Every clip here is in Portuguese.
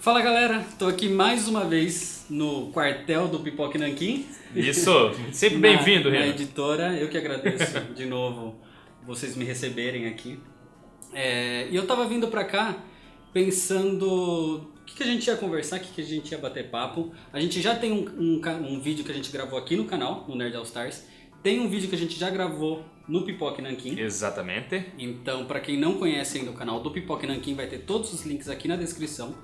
Fala galera, tô aqui mais uma vez no quartel do Pipoque Nanquim. Isso, sempre bem-vindo, na Renan. editora, eu que agradeço de novo vocês me receberem aqui. E eu tava vindo pra cá pensando o que a gente ia conversar, o que a gente ia bater papo. A gente já tem um vídeo que a gente gravou aqui no canal, no Nerd All Stars. Tem um vídeo que a gente já gravou no Pipoque Nanquim. Exatamente. Então, pra quem não conhece ainda o canal do Pipoque Nanquim, vai ter todos os links aqui na descrição.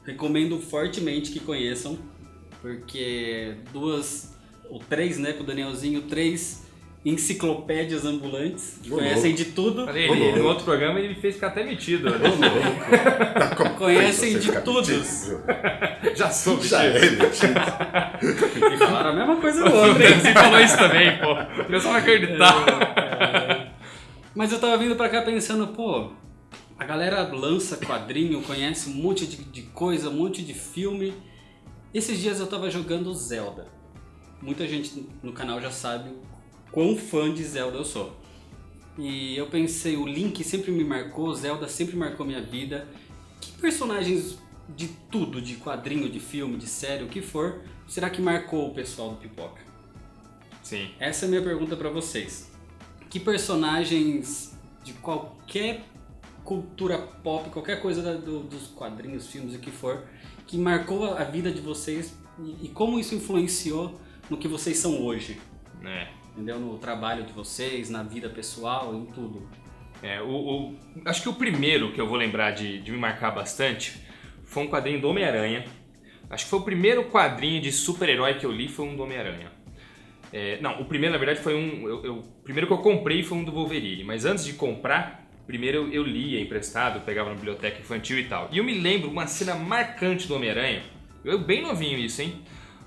Recomendo fortemente que conheçam, porque três, né, com o Danielzinho, 3 enciclopédias ambulantes, que conhecem de tudo. No outro programa ele me fez ficar até metido. Né? Conhecem de tudo. Já soube disso. E falaram a mesma coisa do outro. Você falou isso também, pô. O pessoal vai acreditar. Mas eu tava vindo pra cá pensando, pô, a galera lança quadrinho, conhece um monte de coisa, um monte de filme. Esses dias eu tava jogando Zelda. Muita gente no canal já sabe o quão fã de Zelda eu sou. E eu pensei, o Link sempre me marcou, o Zelda sempre marcou minha vida. Que personagens de tudo, de quadrinho, de filme, de série, o que for, será que marcou o pessoal do Pipoca? Sim. Essa é a minha pergunta pra vocês. Que personagens de qualquer cultura pop, qualquer coisa dos quadrinhos, filmes, o que for, que marcou a vida de vocês e como isso influenciou no que vocês são hoje? Entendeu? No trabalho de vocês, na vida pessoal, em tudo. Acho que o primeiro que eu vou lembrar de me marcar bastante foi um quadrinho do Homem-Aranha. Acho que foi o primeiro quadrinho de super-herói que eu li, foi um do Homem-Aranha. Não, o primeiro na verdade foi o primeiro que eu comprei foi um do Wolverine, mas antes de comprar, primeiro eu lia emprestado, pegava na biblioteca infantil e tal. E eu me lembro uma cena marcante do Homem-Aranha, eu bem novinho isso, hein?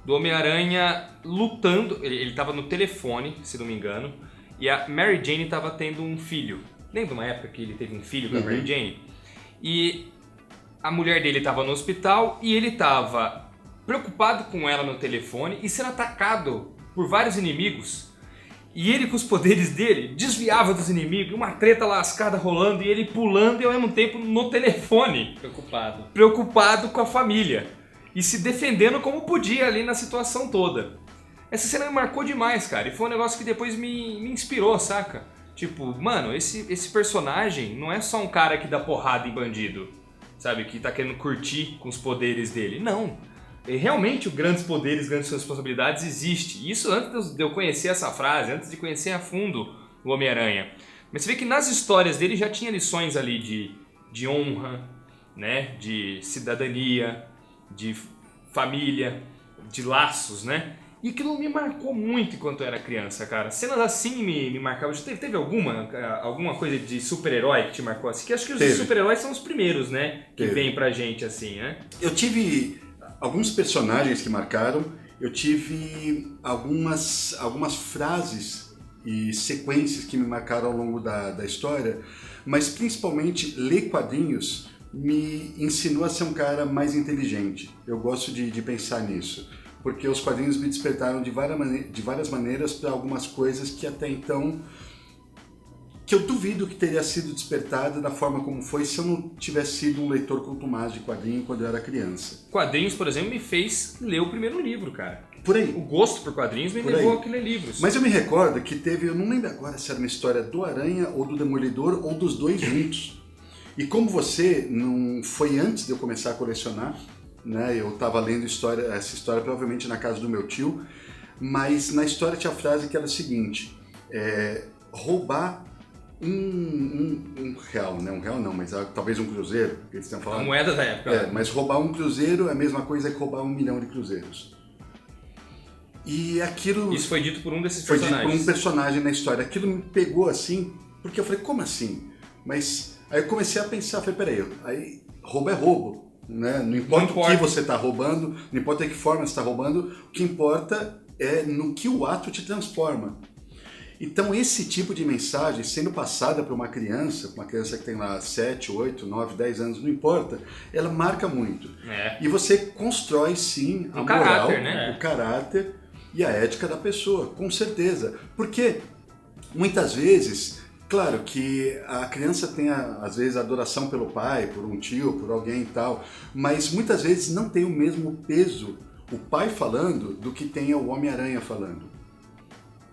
Do Homem-Aranha lutando, ele tava no telefone, se não me engano, e a Mary Jane tava tendo um filho. Lembra uma época que ele teve um filho com a Mary Jane? E a mulher dele tava no hospital e ele tava preocupado com ela no telefone e sendo atacado por vários inimigos. E ele, com os poderes dele, desviava dos inimigos, uma treta lascada rolando e ele pulando e ao mesmo tempo no telefone. Preocupado com a família. E se defendendo como podia ali na situação toda. Essa cena me marcou demais, cara. E foi um negócio que depois me inspirou, saca? Tipo, mano, esse personagem não é só um cara que dá porrada em bandido, sabe? Que tá querendo curtir com os poderes dele. Não. Realmente, grandes poderes, grandes responsabilidades existe. Isso antes de eu conhecer essa frase, antes de conhecer a fundo o Homem-Aranha. Mas você vê que nas histórias dele já tinha lições ali de honra, né? De cidadania, de família, de laços, né? E aquilo me marcou muito enquanto eu era criança, cara. Cenas assim me marcavam. Teve alguma coisa de super-herói que te marcou assim? Que acho que os super-heróis são os primeiros, né? Que vêm pra gente assim, né? Eu tive alguns personagens que marcaram, eu tive algumas frases e sequências que me marcaram ao longo da história, mas principalmente ler quadrinhos me ensinou a ser um cara mais inteligente. Eu gosto de pensar nisso, porque os quadrinhos me despertaram de várias maneiras para algumas coisas que até então que eu duvido que teria sido despertada da forma como foi se eu não tivesse sido um leitor contumaz de quadrinho quando eu era criança. Quadrinhos, por exemplo, me fez ler o primeiro livro, cara. Por aí. O gosto por quadrinhos me levou a ler livros. Mas eu me recordo que teve, eu não lembro agora se era uma história do Aranha ou do Demolidor ou dos dois juntos. E como você não foi antes de eu começar a colecionar, né? Eu estava lendo essa história provavelmente na casa do meu tio, mas na história tinha a frase que era a seguinte: roubar um real, né? Um real não, mas talvez um cruzeiro, que eles tinham falado. A moeda da época. Mas roubar um cruzeiro é a mesma coisa que roubar 1 milhão de cruzeiros. E aquilo... Isso foi dito por um desses personagens. Foi dito por um personagem na história. Aquilo me pegou assim, porque eu falei, como assim? Mas aí eu comecei a pensar, falei, peraí, roubo é roubo, né? Não importa o que você está roubando, não importa de que forma você está roubando, o que importa é no que o ato te transforma. Então esse tipo de mensagem sendo passada para uma criança que tem lá 7, 8, 9, 10 anos, não importa, ela marca muito. E você constrói sim a moral, o caráter e a ética da pessoa, com certeza. Porque muitas vezes Claro que a criança tem, às vezes, adoração pelo pai, por um tio, por alguém e tal, mas muitas vezes não tem o mesmo peso o pai falando do que tem o Homem-Aranha falando.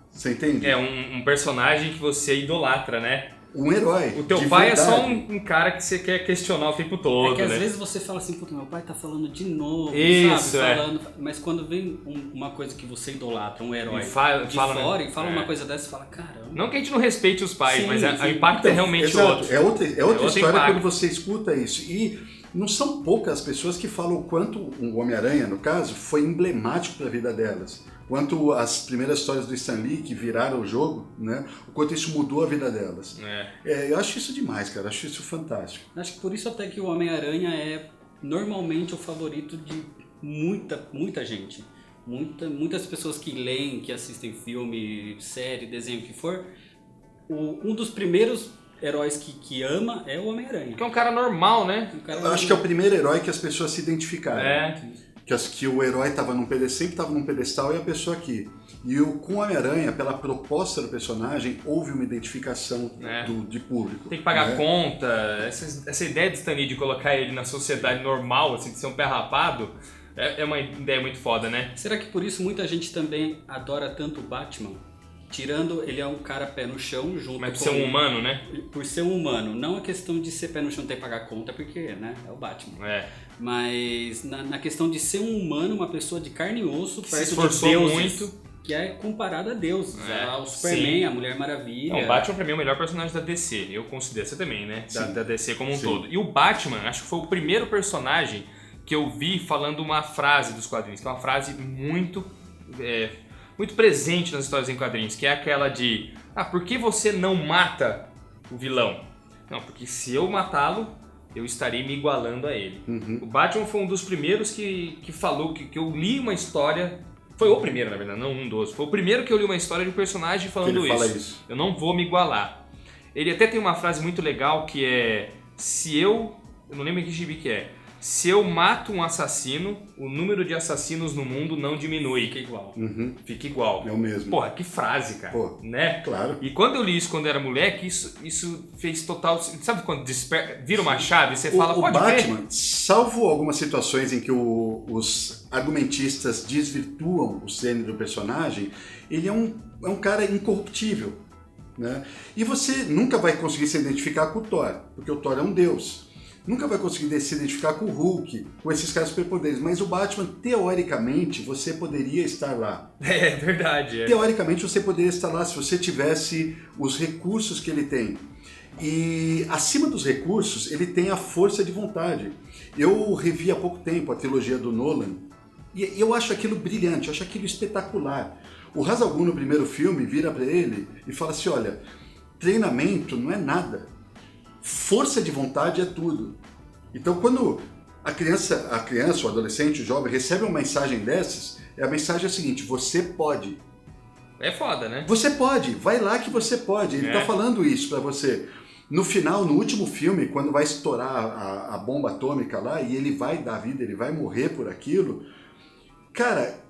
Você entende? É um personagem que você idolatra, né? Um herói. O teu de pai verdade. é só um cara que você quer questionar o tempo todo, É que às né? vezes você fala assim, puta, meu pai tá falando de novo, Isso, sabe? Falando, mas quando vem uma coisa que você idolatra, um herói E fala, de fala, fora né? e fala uma coisa dessa, você fala, caramba. Não que a gente não respeite os pais, Sim, mas sim. o impacto é realmente Exato, outro. É outra outro história impacto. quando você escuta isso. E não são poucas pessoas que falam o quanto o Homem-Aranha, no caso, foi emblemático para a vida delas. Quanto as primeiras histórias do Stan Lee, que viraram o jogo, né? O quanto isso mudou a vida delas. Eu acho isso demais, cara. Eu acho isso fantástico. Acho que por isso até que o Homem-Aranha é normalmente o favorito de muita gente. Muitas pessoas que leem, que assistem filme, série, desenho, o que for, um dos primeiros heróis que ama é o Homem-Aranha. Que é um cara normal, né? Eu acho que é o primeiro herói que as pessoas se identificaram. Que o herói estava sempre estava num pedestal e a pessoa aqui. E com o Homem-Aranha, pela proposta do personagem, houve uma identificação de público. Tem que pagar conta. Essa ideia de Stan Lee de colocar ele na sociedade normal, assim, de ser um pé rapado, é uma ideia muito foda, né? Será que por isso muita gente também adora tanto o Batman? Tirando, ele é um cara pé no chão junto Mas por com... ser um humano, né? Por ser um humano. Não a questão de ser pé no chão ter que pagar conta, porque, né, é o Batman. Mas na questão de ser um humano, uma pessoa de carne e osso, se perto de esforçou deuses, muito. que é comparado a deuses. O Superman, sim. a Mulher Maravilha. Não, o Batman pra mim é o melhor personagem da DC. Eu considero você também, né? Da DC como um Sim. todo. E o Batman, acho que foi o primeiro personagem que eu vi falando uma frase dos quadrinhos, que é uma frase muito presente nas histórias em quadrinhos, que é aquela de por que você não mata o vilão? Não, porque se eu matá-lo, eu estarei me igualando a ele. O Batman foi um dos primeiros que falou que eu li uma história. Foi o primeiro, na verdade, não um dos. Foi o primeiro que eu li uma história de um personagem falando Ele fala isso. Eu não vou me igualar. Ele até tem uma frase muito legal que é: eu não lembro em que gibi que é. Se eu mato um assassino, o número de assassinos no mundo não diminui. Fica igual. Fica igual. É o mesmo. Porra, que frase, cara. Pô, né? claro. E quando eu li isso quando eu era moleque, isso fez total... Sabe quando vira uma chave e você fala, o pode Batman, crer? salvo algumas situações em que os argumentistas desvirtuam o gênero do personagem, ele é um cara incorruptível. Né? E você nunca vai conseguir se identificar com o Thor, porque o Thor é um deus. Nunca vai conseguir se identificar com o Hulk, com esses caras superpoderes. Mas o Batman, teoricamente, você poderia estar lá. É verdade. Teoricamente, você poderia estar lá se você tivesse os recursos que ele tem. E acima dos recursos, ele tem a força de vontade. Eu revi há pouco tempo a trilogia do Nolan e eu acho aquilo brilhante, eu acho aquilo espetacular. O Ra's al Ghul, no primeiro filme, vira para ele e fala assim, olha, treinamento não é nada. Força de vontade é tudo. Então, quando a criança, o adolescente, o jovem, recebe uma mensagem dessas, a mensagem é a seguinte, você pode. É foda, né? Você pode, vai lá que você pode. Ele tá falando isso pra você. No final, no último filme, quando vai estourar a bomba atômica lá, e ele vai dar vida, ele vai morrer por aquilo, cara,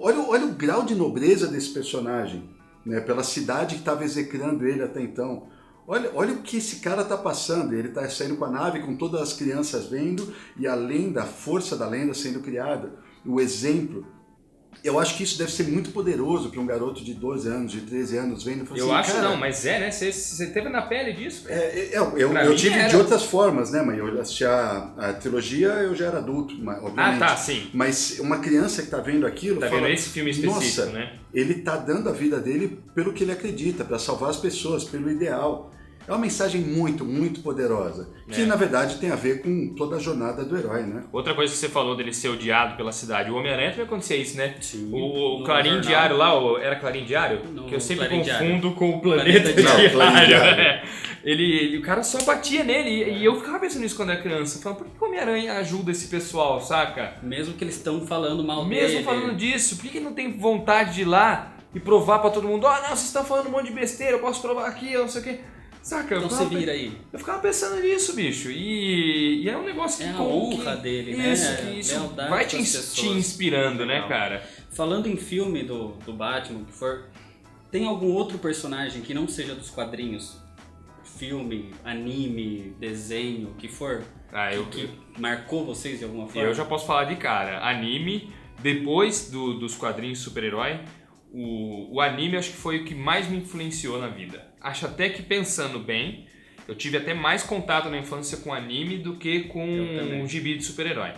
olha o grau de nobreza desse personagem, né? Pela cidade que estava execrando ele até então. Olha o que esse cara tá passando. Ele tá saindo com a nave, com todas as crianças vendo, e a lenda, a força da lenda sendo criada, o exemplo. Eu acho que isso deve ser muito poderoso para um garoto de 12 anos, de 13 anos, vendo e falando Eu assim, acho cara, não, mas né? Você teve na pele disso. Eu tive de outras formas, né, mãe? Eu assisti a trilogia, eu já era adulto, obviamente. Ah, tá, sim. Mas uma criança que tá vendo aquilo, tá fala, vendo esse filme específico, nossa, né? Ele tá dando a vida dele pelo que ele acredita, para salvar as pessoas, pelo ideal. É uma mensagem muito, muito poderosa, que na verdade tem a ver com toda a jornada do herói, né? Outra coisa que você falou dele ser odiado pela cidade, o Homem-Aranha também acontecia isso, né? Sim. O Clarim Diário lá, era Clarim Diário? Não, que eu sempre Clarim confundo Diário. com o Planeta Planeta Diário. Clarim Diário. O cara só batia nele e eu ficava pensando nisso quando era criança, falando, por que o Homem-Aranha ajuda esse pessoal, saca? Mesmo que eles estão falando mal Mesmo dele. falando disso, por que ele não tem vontade de ir lá e provar pra todo mundo, não, vocês estão falando um monte de besteira, eu posso provar aqui, eu não sei o quê. Saca? Então você vira aí. Eu ficava pensando nisso, bicho. E é um negócio que... É a honra dele, né? Isso Lealdade vai pras pessoas. te inspirando, né, Legal. cara? Falando em filme do Batman, que for... Tem algum outro personagem que não seja dos quadrinhos? Filme, anime, desenho, o que for? Que marcou vocês de alguma forma? Eu já posso falar de cara. Anime, depois dos quadrinhos de super-herói, o anime acho que foi o que mais me influenciou na vida. Acho até que, pensando bem, eu tive até mais contato na infância com anime do que com um gibi de super-herói.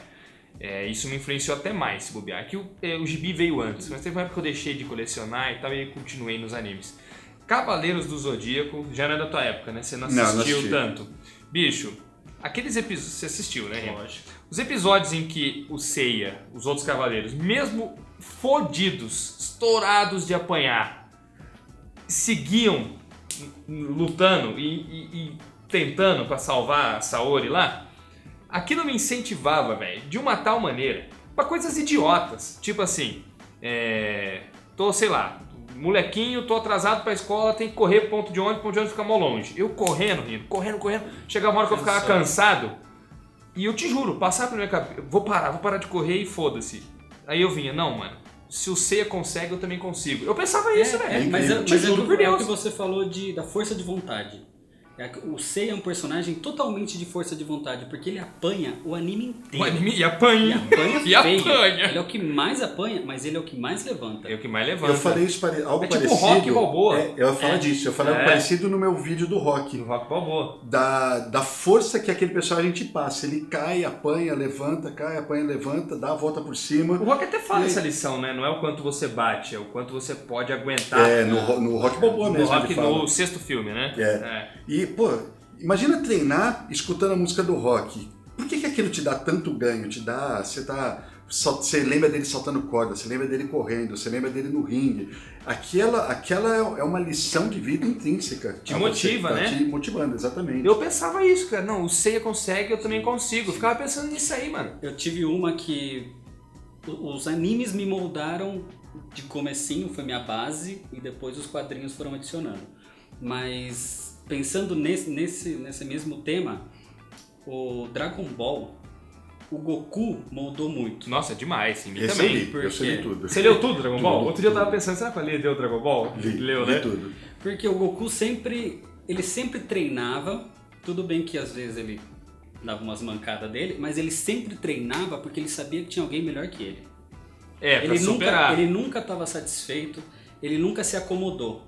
Isso me influenciou até mais, se bobear. Que o gibi veio antes, mas teve uma época que eu deixei de colecionar e tal, e continuei nos animes. Cavaleiros do Zodíaco, já não é da tua época, né? Você não assistiu tanto. Bicho, aqueles episódios... Você assistiu, né, Renan? Lógico. Os episódios em que o Seiya, os outros cavaleiros, mesmo fodidos, estourados de apanhar, seguiam lutando e tentando pra salvar a Saori lá, aquilo me incentivava, velho, de uma tal maneira, pra coisas idiotas. Tipo assim, sei lá, molequinho, tô atrasado pra escola, tem que correr pro ponto de ônibus fica mó longe. Eu correndo. Chegava uma hora que eu ficava cansado. E eu te juro, passava pra minha cabeça, vou parar de correr e foda-se. Aí eu vinha, não, mano, se o Seiya consegue, eu também consigo. Eu pensava isso, velho. Mas juro por Deus. o que você falou da força de vontade. O Seiya é um personagem totalmente de força de vontade, porque ele apanha o anime inteiro. O anime apanha feio. Ele é o que mais apanha, mas ele é o que mais levanta. É o que mais levanta. Eu falei isso algo tipo parecido. Rock Balboa. Eu ia falar disso. Eu falei algo parecido no meu vídeo do Rock. Do Rock Balboa. Da força que aquele personagem te passa. Ele cai, apanha, levanta, dá a volta por cima. O Rock até fala essa lição, né? Não é o quanto você bate, é o quanto você pode aguentar. No Rock Balboa mesmo. No Rock, no sexto filme, né? E, pô, imagina treinar escutando a música do Rock. Por que aquilo te dá tanto ganho? Você lembra dele saltando corda, você lembra dele correndo, você lembra dele no ringue. Aquela é uma lição de vida intrínseca. Te motiva, né? Te motivando, exatamente. Eu pensava isso, cara. Não, o Seiya consegue, eu também consigo. Eu ficava pensando nisso aí, mano. Eu tive uma que os animes me moldaram de comecinho, foi minha base, e depois os quadrinhos foram adicionando. Mas pensando nesse mesmo tema, o Dragon Ball, o Goku moldou muito. Nossa, demais, em mim Esse também. eu li tudo. Você leu tudo, Dragon Ball? Tudo, Outro dia eu tava tudo. pensando, será que eu li o Dragon Ball? Leu, né? Tudo. Porque o Goku sempre treinava, tudo bem que às vezes ele dava umas mancadas dele, mas ele sempre treinava porque ele sabia que tinha alguém melhor que ele. Pra superar. Ele nunca estava satisfeito, ele nunca se acomodou.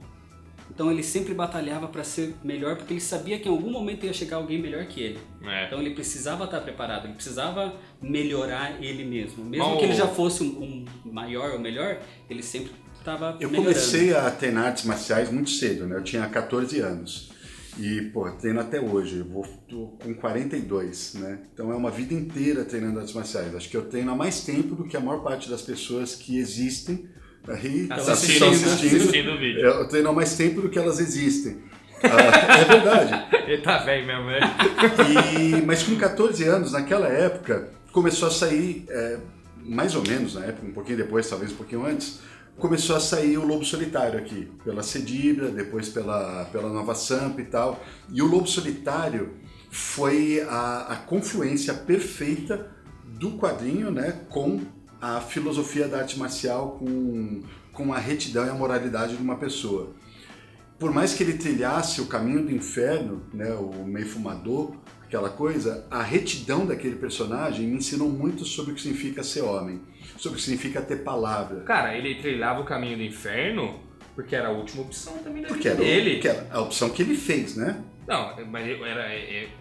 Então ele sempre batalhava para ser melhor porque ele sabia que em algum momento ia chegar alguém melhor que ele. Então ele precisava estar preparado, ele precisava melhorar ele mesmo. Mesmo que ele já fosse um maior ou melhor, ele sempre estava melhorando. Eu comecei a treinar artes marciais muito cedo, né? Eu tinha 14 anos. E, pô, treino até hoje. Tô com 42, né? Então é uma vida inteira treinando artes marciais. Acho que eu treino há mais tempo do que a maior parte das pessoas que existem aí assistindo o vídeo. Eu treino há mais tempo do que elas existem. É verdade. Ele tá velho mesmo, né? Mas com 14 anos, naquela época, começou a sair, mais ou menos na época, um pouquinho depois, talvez um pouquinho antes, começou a sair o Lobo Solitário aqui, pela Cedibra, depois pela Nova Samp e tal. E o Lobo Solitário foi a confluência perfeita do quadrinho, né, com a filosofia da arte marcial, com a retidão e a moralidade de uma pessoa. Por mais que ele trilhasse o caminho do inferno, né, o meio fumador, aquela coisa, a retidão daquele personagem me ensinou muito sobre o que significa ser homem, sobre o que significa ter palavra. Cara, ele trilhava o caminho do inferno porque era a última opção também da vida dele. Porque era a opção que ele fez, né? Não, mas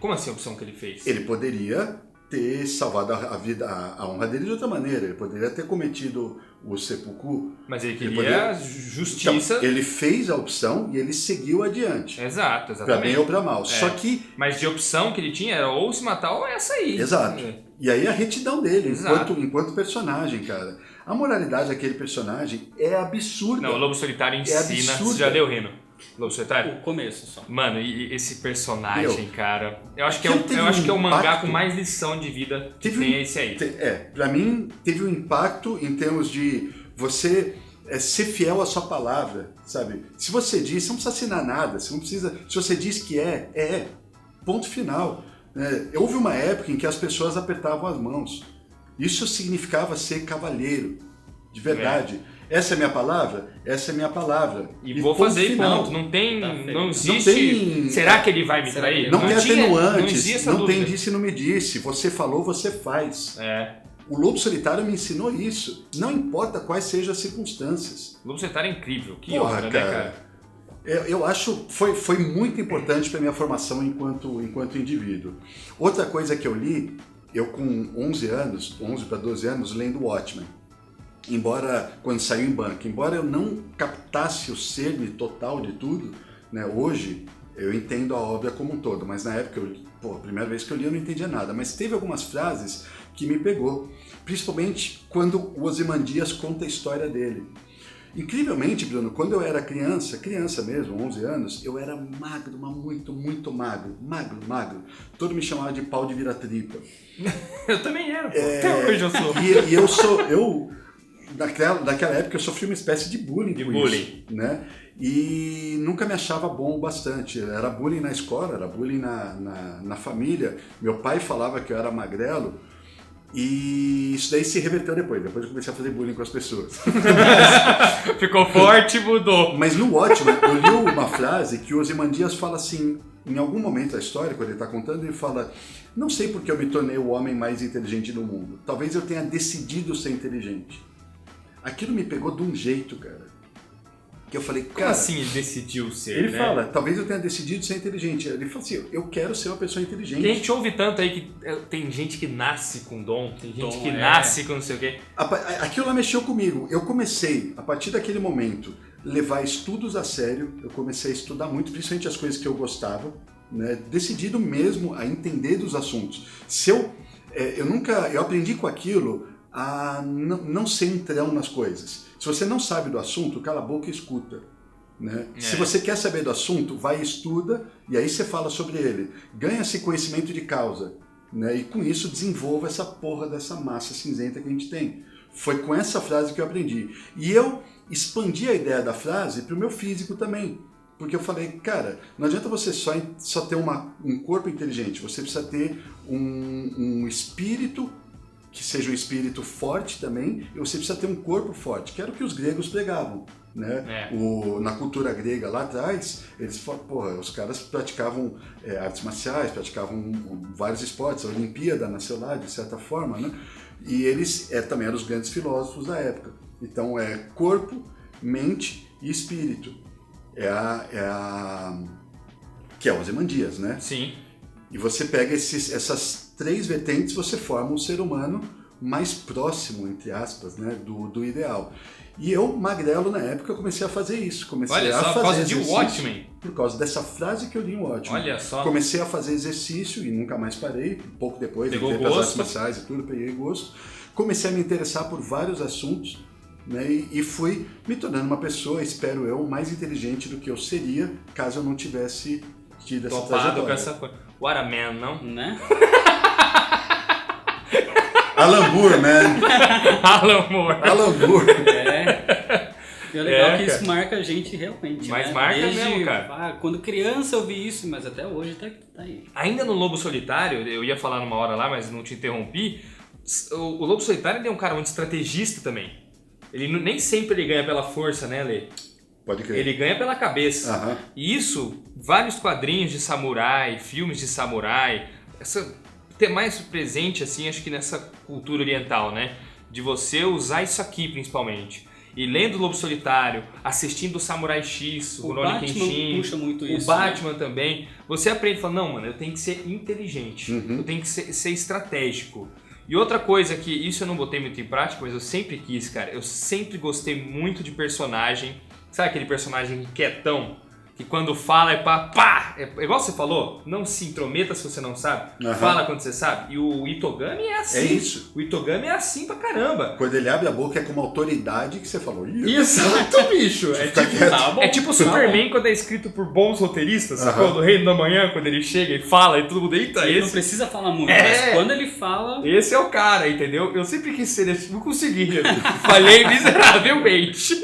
como assim a opção que ele fez? Ele poderia ter salvado a honra dele de outra maneira. Ele poderia ter cometido o seppuku. Mas ele queria justiça. Então, ele fez a opção e ele seguiu adiante. Exato, Pra exatamente. bem ou pra mal. Só que... Mas de opção que ele tinha era ou se matar ou essa aí. Exato. E aí a retidão dele, enquanto personagem, cara. A moralidade daquele personagem é absurda. Não, o Lobo Solitário ensina... Você já leu, Reno? Lobo Solitário? O começo só. Mano, e esse personagem, cara... Eu acho que é o mangá com mais lição de vida que tem esse aí. Pra mim, teve um impacto em termos de você ser fiel à sua palavra, sabe? Se você diz, você não precisa assinar nada, você não precisa... Se você diz que ponto final. Houve uma época em que as pessoas apertavam as mãos. Isso significava ser cavalheiro, de verdade. essa é minha palavra? Essa é minha palavra. E vou fazer final. ponto. Não tem, Tá não existe. Não tem- Será que ele vai me Será trair? que Não tem tinha- atenuantes, Não existia essa não tem dúvida. disse e não me disse. Você falou, você faz. É. O Lobo Solitário me ensinou isso. Não importa quais sejam as circunstâncias. O Lobo Solitário é incrível. Que Porra, obra, né, cara. cara? Eu acho foi muito importante para minha formação enquanto indivíduo. Outra coisa que eu li, eu com 11 para 12 anos, lendo Watchmen. Embora, quando saiu em banca, embora eu não captasse o cerne total de tudo, né, hoje eu entendo a obra como um todo, mas na época, a primeira vez que eu li eu não entendia nada, mas teve algumas frases que me pegou, principalmente quando o Ozymandias conta a história dele. Incrivelmente, Bruno, quando eu era criança mesmo, 11 anos, eu era magro, mas muito, muito magro. Magro. Todo me chamava de pau de vira-tripa. Eu também era, pô. Até hoje eu sou. Naquela época eu sofri uma espécie de bullying com bullying. isso, né? E nunca me achava bom o bastante. Era bullying na escola, era bullying na família. Meu pai falava que eu era magrelo. E isso daí se reverteu depois eu comecei a fazer bullying com as pessoas. Ficou forte, mudou. Mas no Watchmen, eu li uma frase que o Ozymandias fala assim, em algum momento da história, quando ele está contando, ele fala: não sei porque eu me tornei o homem mais inteligente do mundo. Talvez eu tenha decidido ser inteligente. Aquilo me pegou de um jeito, cara. Que eu falei, Como cara... assim ele decidiu ser, Ele né? fala, talvez eu tenha decidido ser inteligente. Ele fala assim, eu quero ser uma pessoa inteligente. Que a gente ouve tanto aí que tem gente que nasce com dom, tem gente Dom, que é. nasce com não sei o quê. Aquilo lá mexeu comigo. Eu comecei, a partir daquele momento, levar estudos a sério. Eu comecei a estudar muito, principalmente as coisas que eu gostava, né? Decidido mesmo a entender dos assuntos. Eu aprendi com aquilo a não ser entrão nas coisas. Se você não sabe do assunto, cala a boca e escuta. Né? É. Se você quer saber do assunto, vai e estuda, e aí você fala sobre ele. Ganha-se conhecimento de causa. Né? E com isso desenvolva essa porra dessa massa cinzenta que a gente tem. Foi com essa frase que eu aprendi. E eu expandi a ideia da frase para o meu físico também. Porque eu falei, cara, não adianta você só ter um corpo inteligente, você precisa ter um espírito que seja um espírito forte também, e você precisa ter um corpo forte, que era o que os gregos pregavam. Né? Na cultura grega lá atrás, os caras praticavam artes marciais, praticavam vários esportes, a Olimpíada nasceu lá, de certa forma, né? E eles também eram os grandes filósofos da época. Então é corpo, mente e espírito. Que é o Ozymandias, né? Sim. E você pega essas três vertentes, você forma um ser humano mais próximo, entre aspas, né, do ideal. E eu, magrelo, na época, eu comecei a fazer isso. Olha só, por causa de Watchmen. Por causa dessa frase que eu li em Watchmen. Olha só. Comecei a fazer exercício e nunca mais parei. Pouco depois, Pegou entrei para as artes gosto. marciais e tudo, peguei gosto. Comecei a me interessar por vários assuntos, né, e fui me tornando uma pessoa, espero eu, mais inteligente do que eu seria caso eu não tivesse tido essa Topado com trajetória. essa coisa. What a man, não? Né? Alan Moore, man. Alan Moore. Alan Moore. E é legal que cara. isso marca a gente realmente, Mas né? marca mesmo, cara. Quando criança eu vi isso, mas até hoje tá aí. Ainda no Lobo Solitário, eu ia falar numa hora lá, mas não te interrompi. O Lobo Solitário ele é um cara muito estrategista também. Ele nem sempre ele ganha pela força, né, Lê? Pode crer. Ele ganha pela cabeça. Aham. E isso, vários quadrinhos de samurai, filmes de samurai, ter mais presente, assim, acho que nessa cultura oriental, né? De você usar isso aqui, principalmente. E lendo o Lobo Solitário, assistindo o Samurai X, o Rurouni Batman Kenshin, puxa muito isso, o Batman também, você aprende e fala, não, mano, eu tenho que ser inteligente, eu tenho que ser estratégico. E outra coisa que, isso eu não botei muito em prática, mas eu sempre quis, cara, eu sempre gostei muito de personagem, sabe aquele personagem quietão? Que quando fala é pá! É igual você falou, não se intrometa se você não sabe, fala quando você sabe. E o Itogami é assim. É isso. O Itogami é assim pra caramba. Quando ele abre a boca é com uma autoridade que você falou. Exato, bicho. Tá bom. É tipo o Superman quando é escrito por bons roteiristas, quando o Rei da Manhã, quando ele chega e fala e todo mundo, eita, Ele não esse... precisa falar muito, É. mas quando ele fala... Esse é o cara, entendeu? Eu sempre quis ser esse, não consegui. Falhei miseravelmente.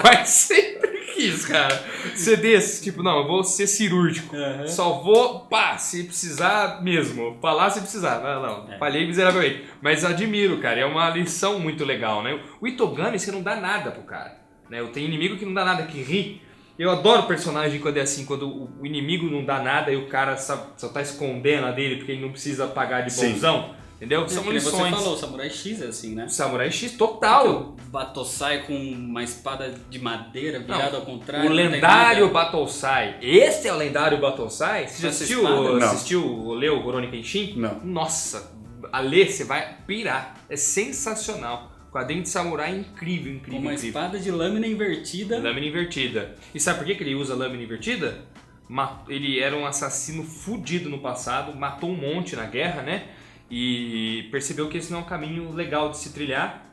Mas sempre quis. quis, cara. Ser desse, tipo, não, eu vou ser cirúrgico. Só vou, se precisar mesmo. Falar se precisar. Não, falhei miseravelmente. Mas admiro, cara, é uma lição muito legal, né? O Itogami, você não dá nada pro cara. Né? Eu tenho inimigo que não dá nada, que ri. Eu adoro personagem quando é assim, quando o inimigo não dá nada e o cara só tá escondendo a dele porque ele não precisa pagar de bonzão. Entendeu? São lições. Você falou, o Samurai X é assim, né? O Samurai X total. O Batosai com uma espada de madeira virada ao contrário. O lendário Batosai. Esse é o lendário Batosai? Você já assistiu leu o Rurouni Kenshin? Não. Nossa, a ler você vai pirar. É sensacional. O quadrinho de samurai é incrível, incrível. Uma espada de lâmina invertida. Lâmina invertida. E sabe por que ele usa lâmina invertida? Ele era um assassino fudido no passado, matou um monte na guerra, né? E percebeu que esse não é um caminho legal de se trilhar.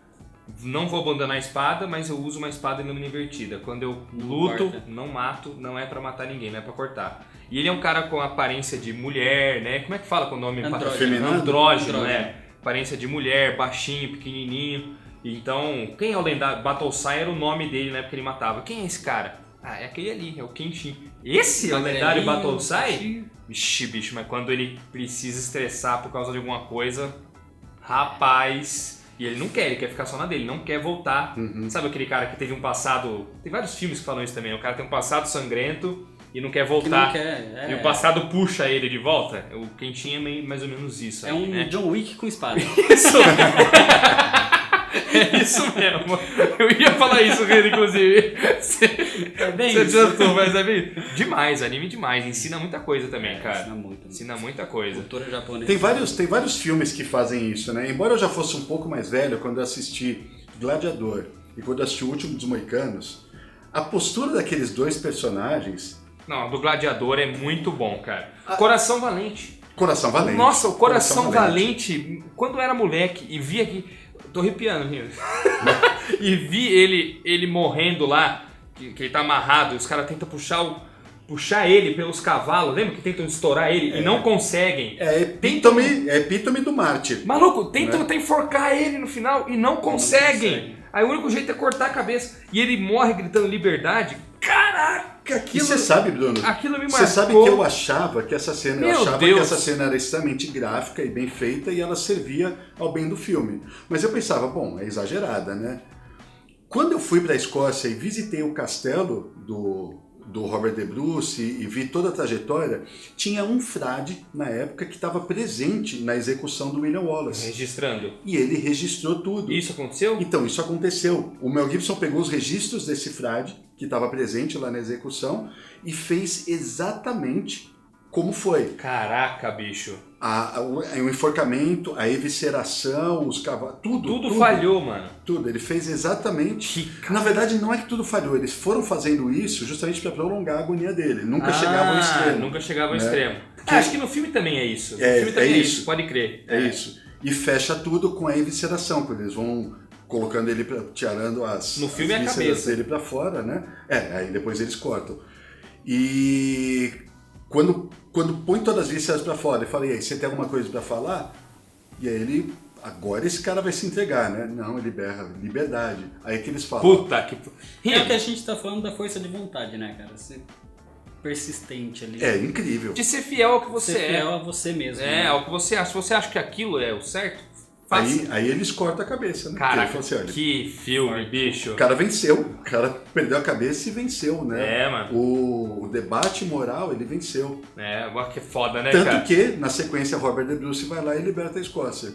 Não vou abandonar a espada, mas eu uso uma espada em lâmina invertida. Quando eu luto, não mato, não é pra matar ninguém, não é pra cortar. E ele é um cara com aparência de mulher, né? Como é que fala com o nome? Andrógeno, né? Aparência de mulher, baixinho, pequenininho. Então, quem é o lendário? Batosai era o nome dele na época que ele matava. Quem é esse cara? É aquele ali, é o Kenshin. Esse é o lendário Batosai? Vixe, bicho, mas quando ele precisa estressar por causa de alguma coisa, rapaz... E ele não quer, ele quer ficar só na dele, não quer voltar. Sabe aquele cara que teve um passado... Tem vários filmes que falam isso também. O cara tem um passado sangrento e não quer voltar. Que não quer, E o passado puxa ele de volta. O Kenshin é mais ou menos isso. É aí, um né? John Wick com espada. Isso! É isso mesmo. Eu ia falar isso, inclusive. É bem você isso. Adiantou, mas é bem... Demais, anime demais. Ensina muita coisa também, cara. Ensina muita coisa. Cultura japonesa. Tem vários filmes que fazem isso, né? Embora eu já fosse um pouco mais velho, quando eu assisti Gladiador e quando eu assisti O Último dos Moicanos, a postura daqueles dois personagens... Não, do Gladiador é muito bom, cara. Coração Valente. Coração Valente. Nossa, o Coração Valente, quando eu era moleque e via que... Tô arrepiando, Rio. E vi ele morrendo lá, que ele tá amarrado, e os caras tentam puxar ele pelos cavalos, lembra que tentam estourar ele e não conseguem? É epítome do mártir. Maluco, tentam até enforcar ele no final e não conseguem. Aí o único jeito é cortar a cabeça. E ele morre gritando liberdade. Caraca, aquilo... E você sabe, Bruno, aquilo me marcou. Você sabe que eu achava que essa cena... que essa cena era extremamente gráfica e bem feita e ela servia ao bem do filme. Mas eu pensava, bom, é exagerada, né? Quando eu fui para a Escócia e visitei o castelo do Robert De Bruce e vi toda a trajetória, tinha um frade na época que estava presente na execução do William Wallace. Registrando. E ele registrou tudo. Isso aconteceu? Então, isso aconteceu. O Mel Gibson pegou os registros desse frade, que estava presente lá na execução, e fez exatamente como foi. Caraca, bicho. O enforcamento, a evisceração, os cavalos, tudo falhou, mano. Tudo, ele fez exatamente. Na verdade, não é que tudo falhou, eles foram fazendo isso justamente para prolongar a agonia dele. Nunca chegava ao extremo. Nunca chegava ao extremo. Acho que no filme também é isso. No filme também é isso, pode crer. É isso. E fecha tudo com a evisceração, porque eles vão colocando ele, tirando as vísceras dele para fora, né? Aí depois eles cortam. E quando põe todas as vísceras para fora, eu falei, aí, você tem alguma coisa para falar? E aí ele, agora esse cara vai se entregar, né? Não, ele berra, liberdade. Aí que eles falam... Puta que... É o que a gente tá falando da força de vontade, né, cara? Ser persistente ali. É incrível. De ser fiel ao que você ser fiel a você mesmo. Né? Ao que você acha. Se você acha que aquilo é o certo, faça. Aí eles cortam a cabeça, né? Caraca, assim, olha, que filme, bicho. O cara venceu. O cara perdeu a cabeça e venceu, né? É, mano. O debate moral, ele venceu. Que foda, né, Tanto cara? Que, na sequência, Robert De Bruce vai lá e liberta a Escócia.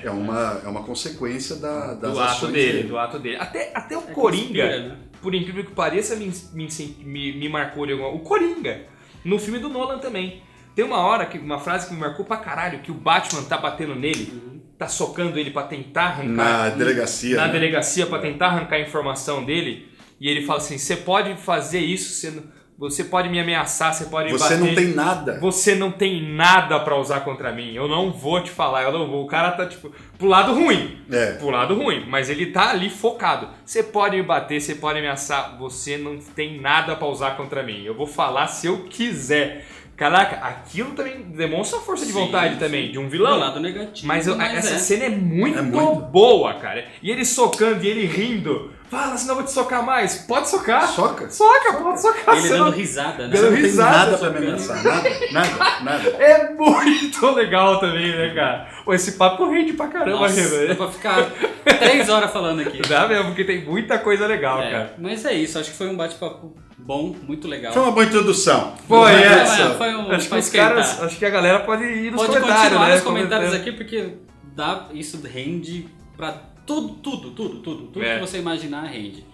É uma consequência das do ações do ato dele. Até o Coringa, né? Por incrível que pareça, me marcou de alguma... O Coringa, no filme do Nolan também. Tem uma frase que me marcou pra caralho, que o Batman tá batendo nele, tá socando ele pra tentar arrancar... Na delegacia. Na delegacia, pra tentar arrancar a informação dele. E ele fala assim, você pode fazer isso, você pode me ameaçar, você pode me bater. Você não tem nada. Você não tem nada pra usar contra mim. Eu não vou te falar, eu não vou. O cara tá, tipo, pro lado ruim. Pro lado ruim. Mas ele tá ali focado. Você pode me bater, você pode me ameaçar. Você não tem nada pra usar contra mim. Eu vou falar se eu quiser. Caraca, aquilo também demonstra força de vontade também, de um vilão. Do lado negativo. Mas essa cena é muito boa, cara. E ele socando e ele rindo. Fala, senão eu vou te socar mais. Pode socar. Soca? Pode socar. Ele senão- dando risada, né? Dando Não tem risada. nada pra me ameaçar. Nada. É muito legal também, né, cara? Pô, esse papo rende pra caramba, Nossa, dá Renan. pra ficar 3 horas falando aqui. Dá mesmo, porque tem muita coisa legal, É, cara. mas é isso, acho que foi um bate-papo bom, muito legal. Foi uma boa introdução. Foi, Uma é. introdução. Foi um, Acho que pra os esquentar. caras, acho que a galera pode ir nos Pode comentários, continuar né? nos comentários Comentando. aqui, porque isso rende pra tudo É. que você imaginar rende.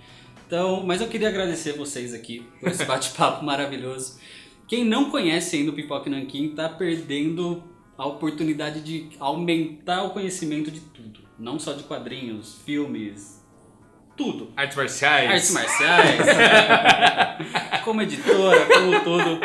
Então, mas eu queria agradecer vocês aqui por esse bate-papo maravilhoso. Quem não conhece ainda o Pipoca Nanquim tá perdendo a oportunidade de aumentar o conhecimento de tudo. Não só de quadrinhos, filmes, tudo. Artes marciais. Artes marciais, como editora, como tudo.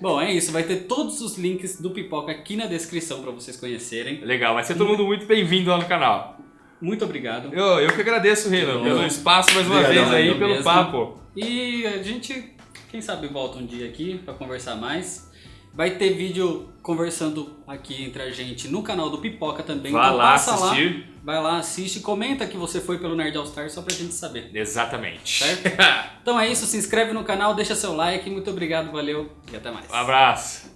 Bom, é isso. Vai ter todos os links do Pipoca aqui na descrição para vocês conhecerem. Legal, vai ser todo mundo muito bem-vindo lá no canal. Muito obrigado. Eu que agradeço, Renan, bom. pelo espaço mais uma Obrigadão, vez aí, eu pelo mesmo. papo. E a gente, quem sabe, volta um dia aqui para conversar mais. Vai ter vídeo conversando aqui entre a gente no canal do Pipoca também. Vá Então lá passa assistir. lá, vai lá, assiste, comenta que você foi pelo Nerd All Star só pra gente saber. Exatamente. Certo? Então é isso, se inscreve no canal, deixa seu like, muito obrigado, valeu e até mais. Um abraço.